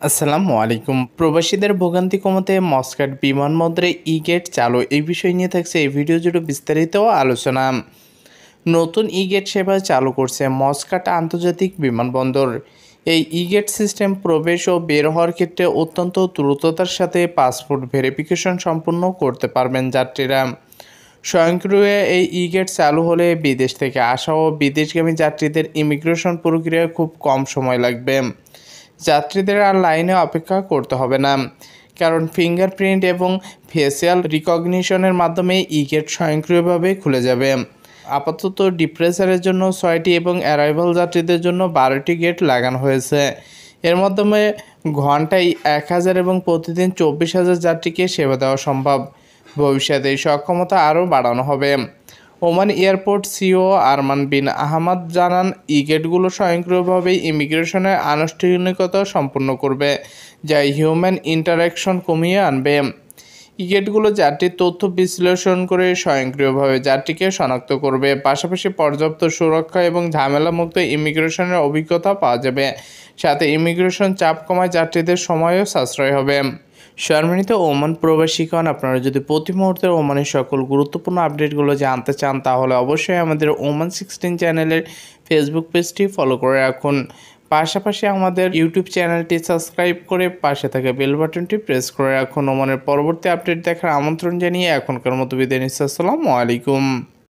আসসালামু আলাইকুম। প্রবাসীদের ভোগান্তি কমাতে মসকাট বিমানবন্দরে ই-গেট চালু, এই বিষয় নিয়ে থাকছে এই ভিডিও জুড়ে বিস্তারিত আলোচনা। নতুন ই-গেট সেবা চালু করছে মসকাট আন্তর্জাতিক বিমানবন্দর। এই ই-গেট সিস্টেম প্রবেশ ও বের হওয়ার ক্ষেত্রে অত্যন্ত দ্রুততার সাথে পাসপোর্ট ভেরিফিকেশন সম্পূর্ণ করতে পারবেন যাত্রীরা। স্বয়ংক্রিয় এই ই-গেট চালু হলে বিদেশ থেকে আসা ও বিদেশগামী যাত্রীদের ইমিগ্রেশন প্রক্রিয়ায় খুব কম সময় লাগবে। যাত্রীদের আর লাইনে অপেক্ষা করতে হবে না, কারণ ফিঙ্গারপ্রিন্ট এবং ফেসিয়াল রিকগনিশনের মাধ্যমে ই-গেট স্বয়ংক্রিয়ভাবে খুলে যাবে। আপাতত ডিপ্রেসারের জন্য 6টি এবং অ্যারাইভাল যাত্রীদের জন্য 12টি গেট লাগানো হয়েছে। এর মাধ্যমে ঘন্টায় 1000 এবং প্রতিদিন 24,000 যাত্রীকে সেবা দেওয়া সম্ভব। ভবিষ্যতে এই সক্ষমতা আরও বাড়ানো হবে। ওমান এয়ারপোর্ট সিও আরমান বিন আহমদ জানান, ই-গেটগুলো স্বয়ংক্রিয়ভাবে ইমিগ্রেশনের আনুষ্ঠানিকতা সম্পন্ন করবে, যা হিউম্যান ইন্টারাকশন কমিয়ে আনবে। ই-গেটগুলো যাত্রীর তথ্য বিশ্লেষণ করে স্বয়ংক্রিয়ভাবে যাত্রীকে শনাক্ত করবে। পাশাপাশি পর্যাপ্ত সুরক্ষা এবং ঝামেলামুক্ত ইমিগ্রেশনের অভিজ্ঞতা পাওয়া যাবে। সাথে ইমিগ্রেশন চাপ কমায়, যাত্রীদের সময়ও সাশ্রয় হবে। সম্মানিত ওমান প্রবাসীগণ, আপনারা যদি প্রতি মুহূর্তে ওমানের সকল গুরুত্বপূর্ণ আপডেটগুলো জানতে চান, তাহলে অবশ্যই আমাদের ওমান 16 চ্যানেলের ফেসবুক পেজটি ফলো করে রাখুন। পাশাপাশি আমাদের ইউটিউব চ্যানেলটি সাবস্ক্রাইব করে পাশে থাকা বেল বাটনটি প্রেস করে রাখুন। ওমানের পরবর্তী আপডেট দেখার আমন্ত্রণ জানিয়ে এখনকার মতো বিদায় নিচ্ছি। আসসালামু আলাইকুম।